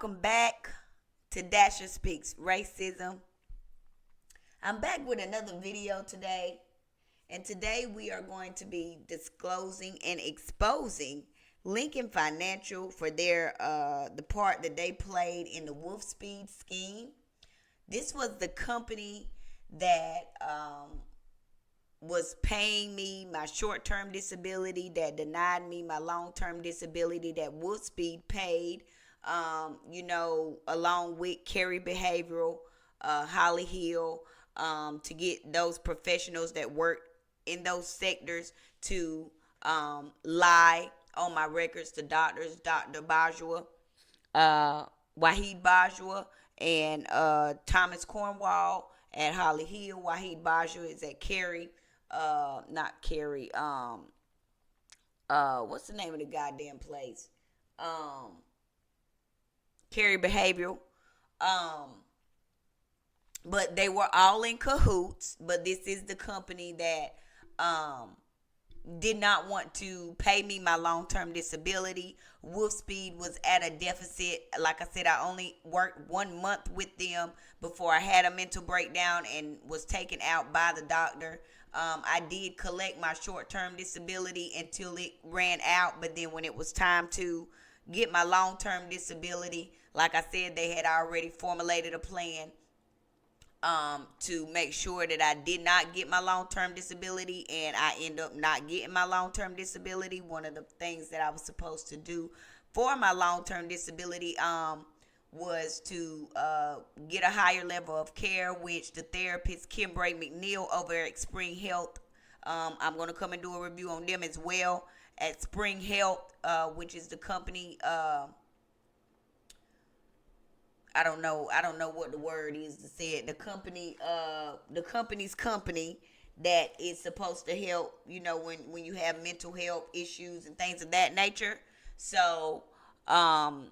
Welcome back to Dasher Speaks Racism. I'm back with another video today, and today we are going to be disclosing and exposing Lincoln Financial for their the part that they played in the WOLFSPEED scheme. This was the company that was paying me my short-term disability, that denied me my long-term disability, that WOLFSPEED paid, along with Carey Behavioral, Holly Hill, to get those professionals that work in those sectors to lie on my records to doctors, Dr. Bajwa, Wahid Bajwa, and Thomas Cornwall at Holly Hill. Wahid Bajwa is at Carey, not Carey. What's the name of the goddamn place? Carey Behavioral. But they were all in cahoots. But this is the company that did not want to pay me my long-term disability. WOLFSPEED was at a deficit. Like I said, I only worked 1 month with them before I had a mental breakdown and was taken out by the doctor. I did collect my short-term disability until it ran out, but then when it was time to get my long-term disability, like I said, they had already formulated a plan to make sure that I did not get my long-term disability, and I end up not getting my long-term disability. One of the things that I was supposed to do for my long-term disability was to get a higher level of care, which the therapist Kimbray McNeil over at Spring Health, I'm going to come and do a review on them as well at Spring Health, which is the company. I don't know what the word is to say it. The company's company that is supposed to help, when you have mental health issues and things of that nature. So, I'll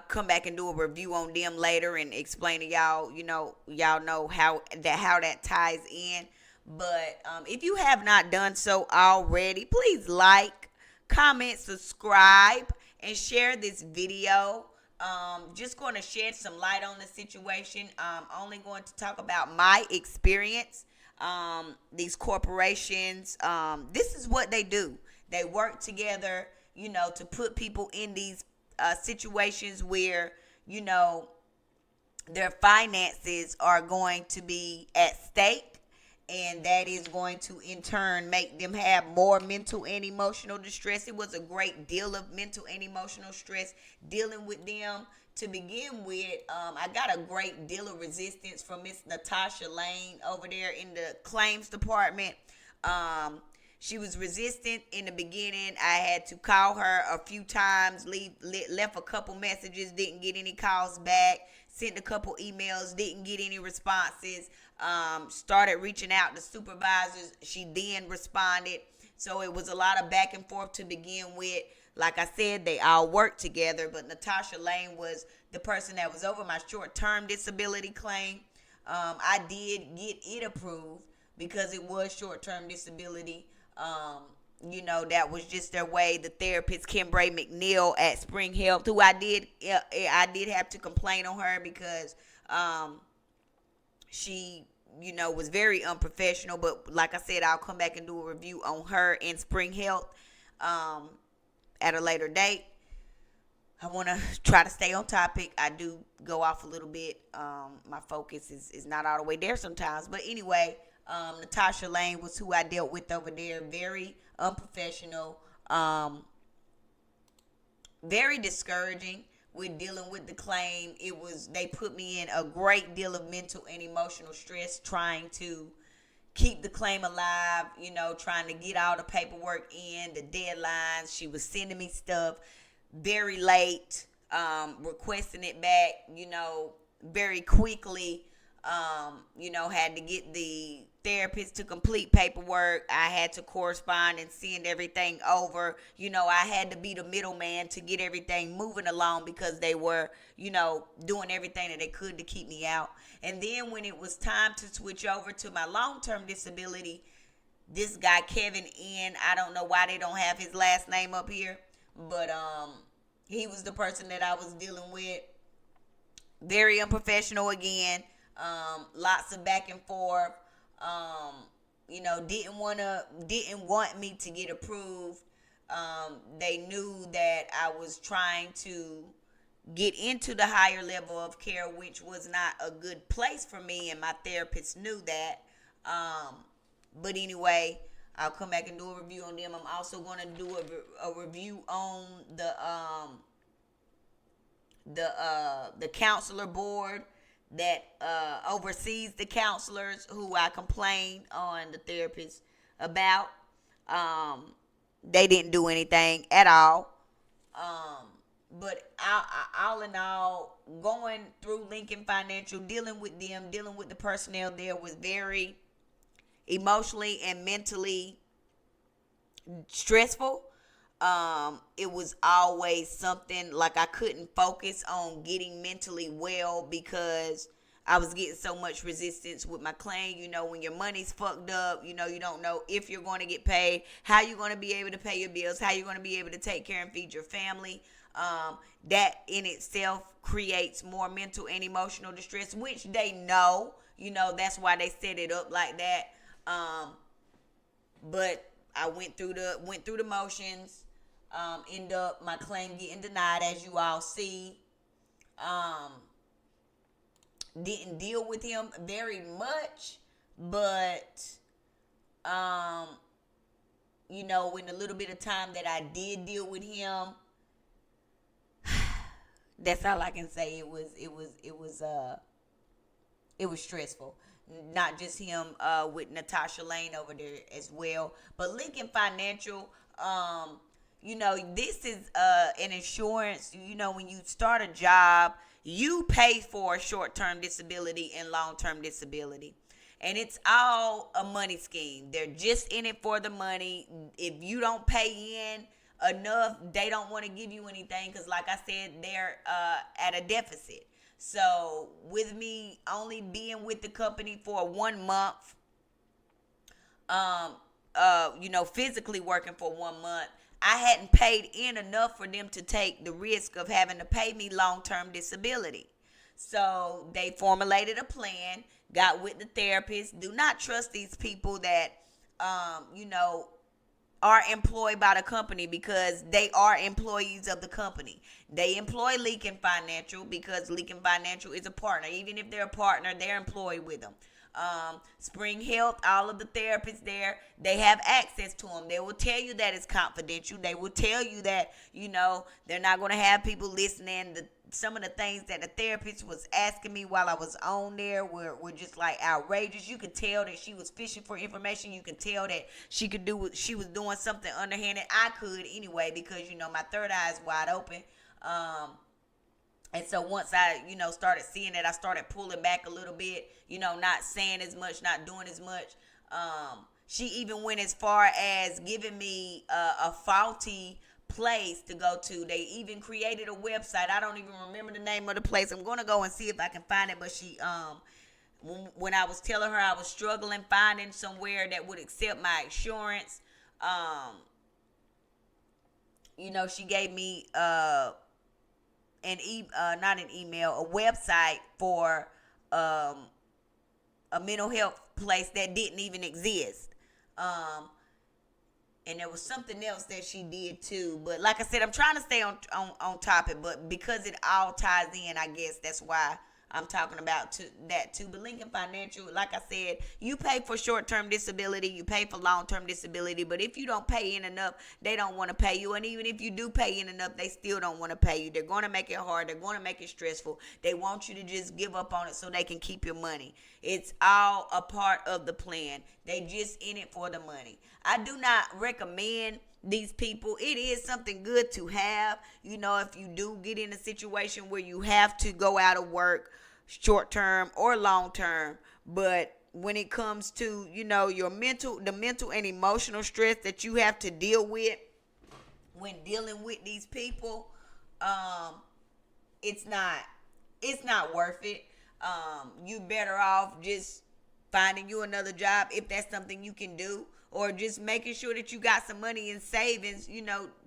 come back and do a review on them later and explain to y'all, y'all know how that ties in. But if you have not done so already, please like, comment, subscribe, and share this video. Just going to shed some light on the situation. I'm only going to talk about my experience. These corporations, this is what they do. They work together, to put people in these situations where, their finances are going to be at stake. And that is going to, in turn, make them have more mental and emotional distress. It was a great deal of mental and emotional stress dealing with them. To begin with, I got a great deal of resistance from Miss Natasha Lane over there in the claims department. She was resistant in the beginning. I had to call her a few times, left a couple messages, didn't get any calls back, sent a couple emails, didn't get any responses. Started reaching out to supervisors. She then responded. So it was a lot of back and forth to begin with. Like I said, they all worked together, but Natasha Lane was the person that was over my short-term disability claim. I did get it approved because it was short-term disability. That was just their way. The therapist Kimbray McNeil at Spring Health, who I did have to complain on her because she was very unprofessional. But like I said, I'll come back and do a review on her and Spring Health at a later date. I want to try to stay on topic. I do go off a little bit. My focus is not all the way there sometimes. But anyway, Natasha Lane was who I dealt with over there. Very unprofessional. Very discouraging with dealing with the claim. They put me in a great deal of mental and emotional stress trying to keep the claim alive, trying to get all the paperwork in, the deadlines. She was sending me stuff very late, requesting it back, very quickly. Had to get the therapist to complete paperwork. I had to correspond and send everything over. I had to be the middleman to get everything moving along because they were, doing everything that they could to keep me out. And then when it was time to switch over to my long-term disability, this guy, Kevin N., I don't know why they don't have his last name up here, but He was the person that I was dealing with. Very unprofessional again. Lots of back and forth. Um, didn't want me to get approved. They knew that I was trying to get into the higher level of care, which was not a good place for me, and my therapist knew that. Um, but anyway, I'll come back and do a review on them. I'm also going to do a review on the counselor board that oversees the counselors who I complained on the therapist about. Um, they didn't do anything at all. But all in all, going through Lincoln Financial, dealing with them, dealing with the personnel there was very emotionally and mentally stressful. It was always something like I couldn't focus on getting mentally well because I was getting so much resistance with my claim. When your money's fucked up, you don't know if you're going to get paid, how you're going to be able to pay your bills, how you're going to be able to take care and feed your family. That in itself creates more mental and emotional distress, which they know. That's why they set it up like that. But I went through the motions. End up my claim getting denied, as you all see. Didn't deal with him very much, but in the little bit of time that I did deal with him, that's all I can say. It was stressful. Not just him, with Natasha Lane over there as well, but Lincoln Financial. This is an insurance. When you start a job, you pay for short-term disability and long-term disability. And it's all a money scheme. They're just in it for the money. If you don't pay in enough, they don't want to give you anything because, like I said, they're at a deficit. So with me only being with the company for 1 month, physically working for 1 month, I hadn't paid in enough for them to take the risk of having to pay me long-term disability. So they formulated a plan, got with the therapist. Do not trust these people that, are employed by the company, because they are employees of the company. They employ Lincoln Financial because Lincoln Financial is a partner. Even if they're a partner, they're employed with them. Spring Health, all of the therapists there, they have access to them. They will tell you that it's confidential. They will tell you that, they're not going to have people listening. Some of the things that the therapist was asking me while I was on there were just like outrageous. You could tell that she was fishing for information. You could tell that she was doing something underhanded. I could anyway, because my third eye is wide open. And so once I, started seeing it, I started pulling back a little bit, not saying as much, not doing as much. She even went as far as giving me a faulty place to go to. They even created a website. I don't even remember the name of the place. I'm going to go and see if I can find it. But she, when I was telling her I was struggling finding somewhere that would accept my insurance, she gave me not an email, a website for a mental health place that didn't even exist. And there was something else that she did too. But like I said, I'm trying to stay on topic, but because it all ties in, I guess that's why I'm talking about that too. But Lincoln Financial, like I said, you pay for short-term disability, you pay for long-term disability, but if you don't pay in enough, they don't want to pay you. And even if you do pay in enough, they still don't want to pay you. They're going to make it hard. They're going to make it stressful. They want you to just give up on it so they can keep your money. It's all a part of the plan. They just in it for the money. I do not recommend these people. It is something good to have, if you do get in a situation where you have to go out of work, short term or long term. But when it comes to, the mental and emotional stress that you have to deal with when dealing with these people, it's not worth it. You better off just finding you another job if that's something you can do, or just making sure that you got some money in savings,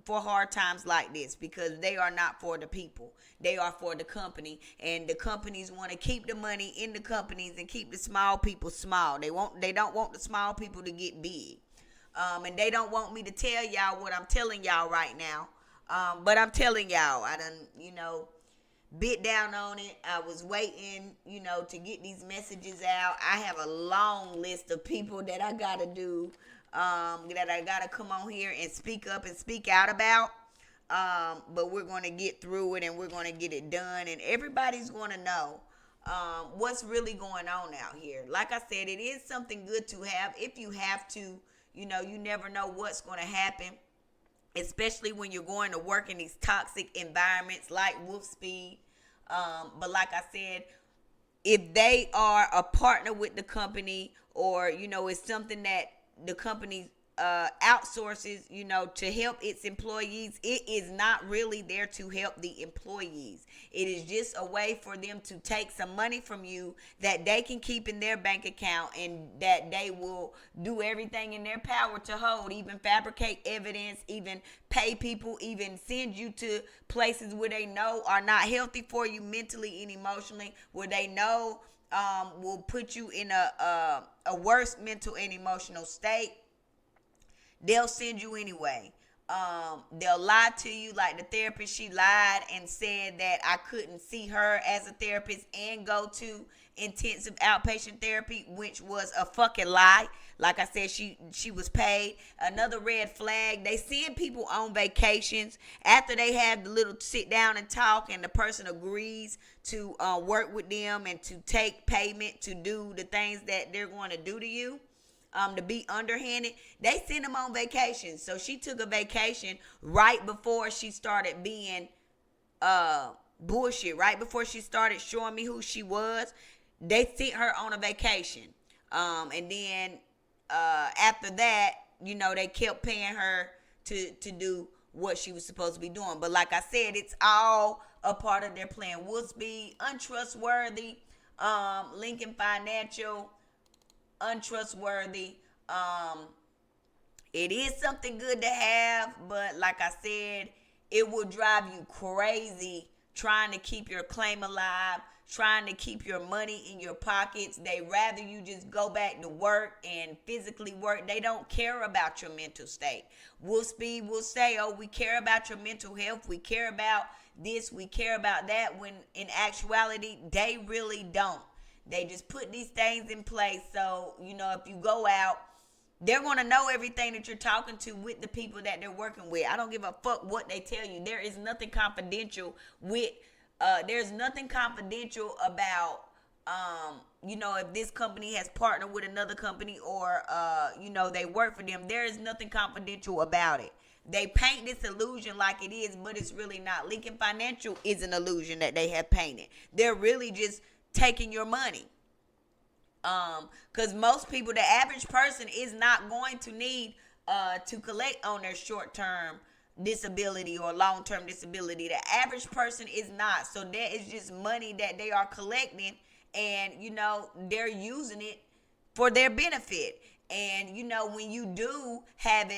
for hard times like this, because they are not for the people. They are for the company, and the companies want to keep the money in the companies and keep the small people small. They don't want the small people to get big. And they don't want me to tell y'all what I'm telling y'all right now. But I'm telling y'all, I done, bit down on it. I was waiting, to get these messages out. I have a long list of people that I gotta do, that I gotta come on here and speak up and speak out about. But we're gonna get through it, and we're gonna get it done, and everybody's gonna know what's really going on out here. Like I said, it is something good to have if you have to. You never know what's going to happen, especially when you're going to work in these toxic environments like WOLFSPEED. But like I said, if they are a partner with the company, or, it's something that the company outsources, to help its employees, it is not really there to help the employees. It is just a way for them to take some money from you that they can keep in their bank account, and that they will do everything in their power to hold, even fabricate evidence, even pay people, even send you to places where they know are not healthy for you mentally and emotionally, where they know will put you in a worse mental and emotional state. They'll send you anyway. They'll lie to you, like the therapist. She lied and said that I couldn't see her as a therapist and go to intensive outpatient therapy, which was a fucking lie. Like I said, she was paid. Another red flag, they send people on vacations after they have the little sit down and talk, and the person agrees to work with them and to take payment to do the things that they're going to do to you. To be underhanded, they send them on vacation. So she took a vacation right before she started being bullshit. Right before she started showing me who she was, they sent her on a vacation. And then after that, they kept paying her to do what she was supposed to be doing. But like I said, it's all a part of their plan. WOLFSPEED, untrustworthy. Lincoln Financial, untrustworthy. It is something good to have, but like I said, it will drive you crazy trying to keep your claim alive, trying to keep your money in your pockets. They rather you just go back to work and physically work. They don't care about your mental state. WOLFSPEED will say, oh, we care about your mental health, we care about this, we care about that, when in actuality they really don't. They just put these things in place. So, if you go out, they're going to know everything that you're talking to with the people that they're working with. I don't give a fuck what they tell you. There is nothing confidential there's nothing confidential about, if this company has partnered with another company, or, they work for them. There is nothing confidential about it. They paint this illusion like it is, but it's really not. Lincoln Financial is an illusion that they have painted. They're really just taking your money. Because most people, the average person is not going to need to collect on their short-term disability or long-term disability. The average person is not. So that is just money that they are collecting, and they're using it for their benefit. And when you do have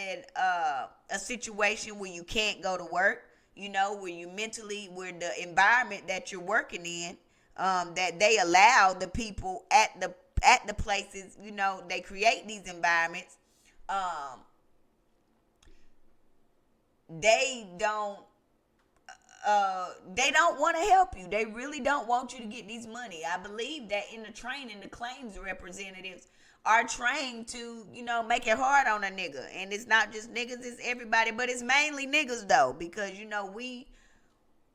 a situation where you can't go to work, where you mentally, where the environment that you're working in, that they allow the people at the places, they create these environments, they don't want to help you. They really don't want you to get these money. I believe that in the training, the claims representatives are trained to, make it hard on a nigga. And it's not just niggas, it's everybody, but it's mainly niggas though, because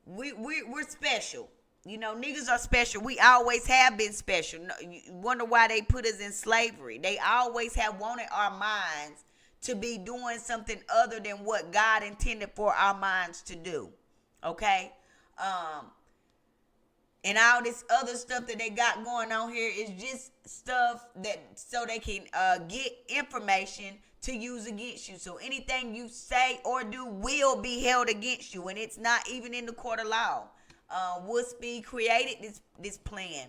we're special. Niggas are special. We always have been special. You wonder why they put us in slavery. They always have wanted our minds to be doing something other than what God intended for our minds to do. Okay? And all this other stuff that they got going on here is just stuff that so they can get information to use against you. So anything you say or do will be held against you, and it's not even in the court of law. WOLFSPEED created this plan.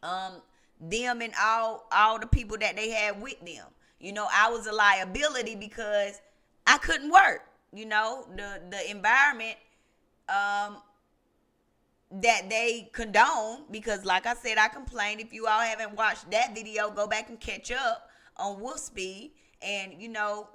Them and all the people that they had with them. I was a liability because I couldn't work. The environment um, that they condone, because like I said, I complained. If you all haven't watched that video, go back and catch up on WOLFSPEED and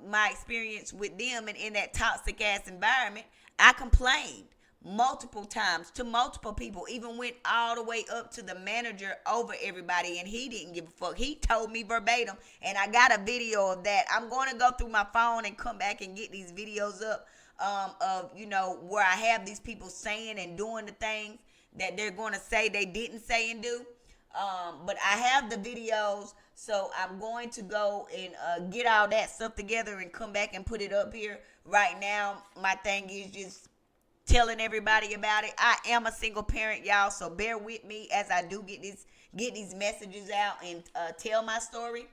my experience with them and in that toxic ass environment. I complained multiple times to multiple people, even went all the way up to the manager over everybody, and he didn't give a fuck. He told me verbatim, and I got a video of that. I'm going to go through my phone and come back and get these videos up of where I have these people saying and doing the things that they're going to say they didn't say and do. But I have the videos, so I'm going to go and get all that stuff together and come back and put it up here. Right now, my thing is just telling everybody about it. I am a single parent, y'all, so bear with me as I do get these messages out and tell my story.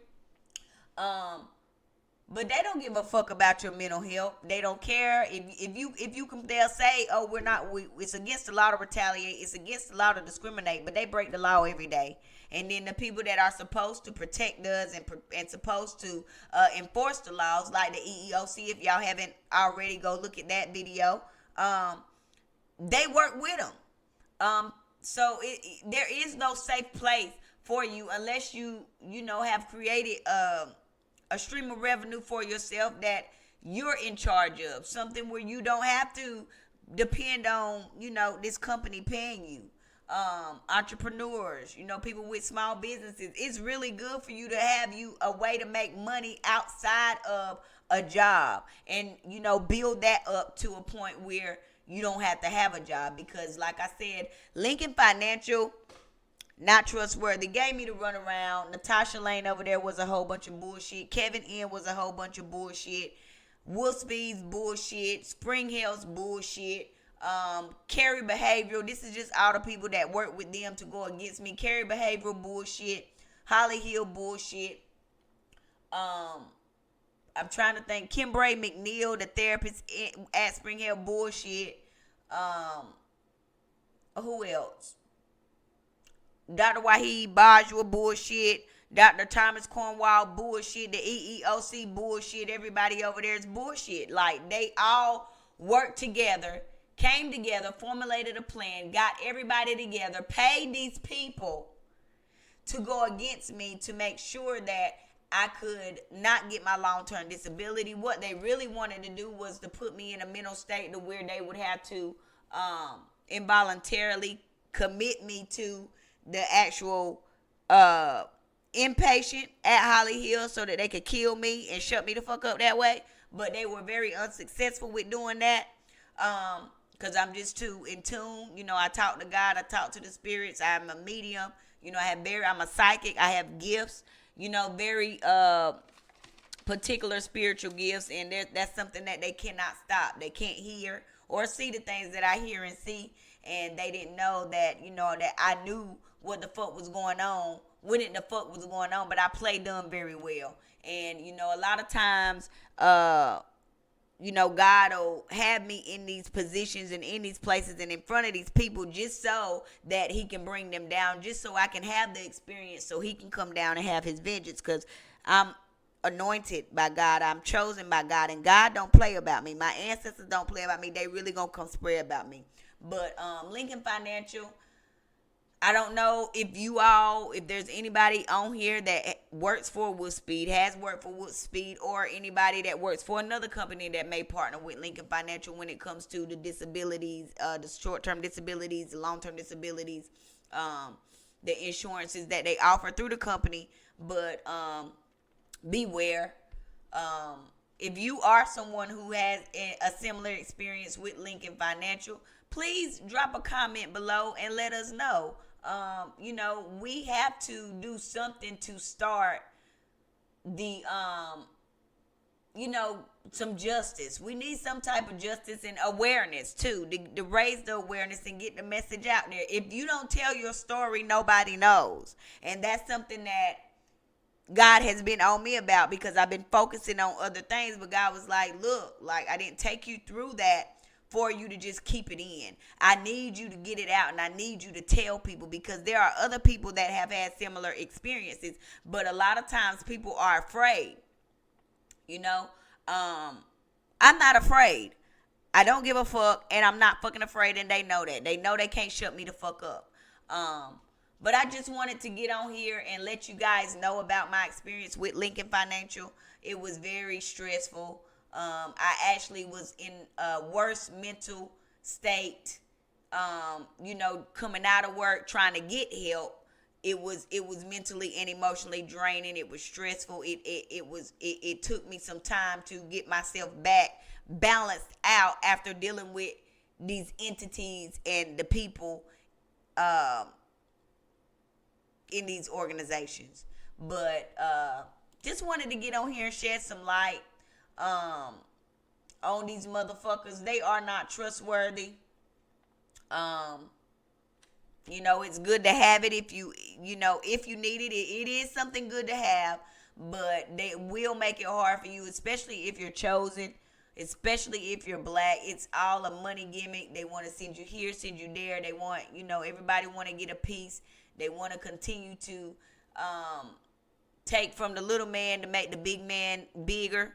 But they don't give a fuck about your mental health. They don't care if you can. They'll say, "Oh, it's against the law to retaliate. It's against the law to discriminate." But they break the law every day. And then the people that are supposed to protect us and supposed to enforce the laws, like the EEOC, if y'all haven't already, go look at that video. They work with them. So there is no safe place for you unless you have created a stream of revenue for yourself that you're in charge of, something where you don't have to depend on this company paying you. Entrepreneurs, people with small businesses, it's really good for you to have a way to make money outside of a job, and build that up to a point where you don't have to have a job. Because like I said, Lincoln Financial, not trustworthy, gave me the runaround. Natasha Lane over there was a whole bunch of bullshit. Kevin N was a whole bunch of bullshit. WOLFSPEED's bullshit. Spring Hill's bullshit. Carry Behavioral, this is just all the people that work with them to go against me. Carry Behavioral bullshit. Holly Hill bullshit. I'm trying to think. Kimbray McNeil, the therapist at Spring Hill, bullshit. Who else? Dr. Wahid Bajwa bullshit. Dr. Thomas Cornwall bullshit. The EEOC bullshit. Everybody over there is bullshit. Like, they all worked together, came together, formulated a plan, got everybody together, paid these people to go against me to make sure that I could not get my long-term disability. What they really wanted to do was to put me in a mental state to where they would have to involuntarily commit me to the actual inpatient at Holly Hill so that they could kill me and shut me the fuck up that way. But they were very unsuccessful with doing that. Because I'm just too in tune. I talk to God, I talk to the spirits, I'm a medium. I'm a psychic, I have gifts, very particular spiritual gifts, and that's something that they cannot stop. They can't hear or see the things that I hear and see, and they didn't know that, that I knew what the fuck was going on, when the fuck was going on, but I played dumb very well. And, a lot of times, God will have me in these positions and in these places and in front of these people just so that he can bring them down, just so I can have the experience so he can come down and have his vengeance, because I'm anointed by God. I'm chosen by God, and God don't play about me. My ancestors don't play about me. They really gonna come spray about me. But Lincoln Financial, I don't know if there's anybody on here that works for WOLFSPEED, has worked for WOLFSPEED, or anybody that works for another company that may partner with Lincoln Financial when it comes to the disabilities, the short-term disabilities, the long-term disabilities, the insurances that they offer through the company. But beware. If you are someone who has a similar experience with Lincoln Financial, please drop a comment below and let us know. We have to do something to start the, some justice. We need some type of justice and awareness too, to raise the awareness and get the message out there. If you don't tell your story, nobody knows. And that's something that God has been on me about, because I've been focusing on other things, but God was like, look, like, I didn't take you through that for you to just keep it in. I need you to get it out, and I need you to tell people, because there are other people that have had similar experiences, but a lot of times people are afraid. You know, I'm not afraid. I don't give a fuck, and I'm not fucking afraid, and they know that. They know they can't shut me the fuck up. But I just wanted to get on here and let you guys know about my experience with Lincoln Financial. It was very stressful. I actually was in a worse mental state. Coming out of work trying to get help. It was mentally and emotionally draining. It was stressful. It took me some time to get myself back balanced out after dealing with these entities and the people in these organizations. But just wanted to get on here and shed some light on these motherfuckers. They are not trustworthy. It's good to have it if you need it. It is something good to have, but they will make it hard for you, especially if you're chosen, especially if you're black. It's all a money gimmick. They want to send you here, send you there. They want, everybody want to get a piece. They want to continue to take from the little man to make the big man bigger.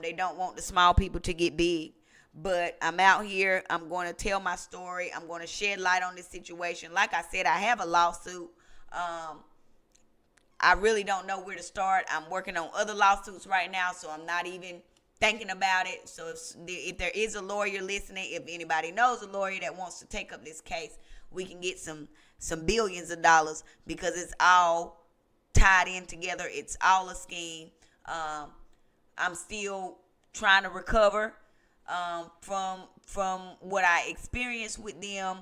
They don't want the small people to get big. But I'm out here. I'm going to tell my story. I'm going to shed light on this situation. Like I said, I have a lawsuit. I really don't know where to start. I'm working on other lawsuits right now, so I'm not even thinking about it. So if there is a lawyer listening, if anybody knows a lawyer that wants to take up this case, we can get some billions of dollars, because it's all tied in together. It's all a scheme. I'm still trying to recover from what I experienced with them,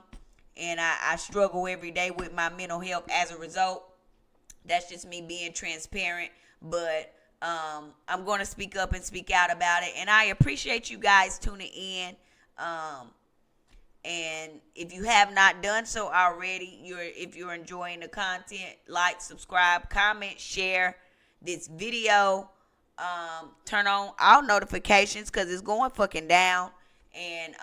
and I struggle every day with my mental health as a result. That's just me being transparent, but I'm going to speak up and speak out about it, and I appreciate you guys tuning in. And if you have not done so already, if you're enjoying the content, like, subscribe, comment, share this video. Turn on all notifications, because it's going fucking down, and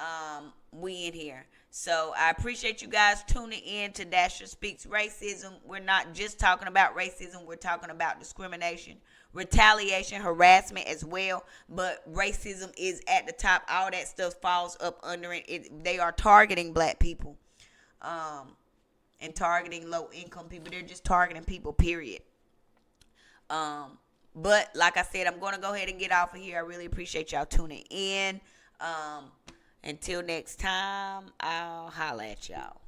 we in here. So I appreciate you guys tuning in to Dasher Speaks Racism. We're not just talking about racism, we're talking about discrimination, retaliation, harassment as well. But racism is at the top. All that stuff falls up under it. They are targeting black people, and targeting low income people. They're just targeting people, period. But like I said, I'm going to go ahead and get off of here. I really appreciate y'all tuning in. Until next time, I'll holla at y'all.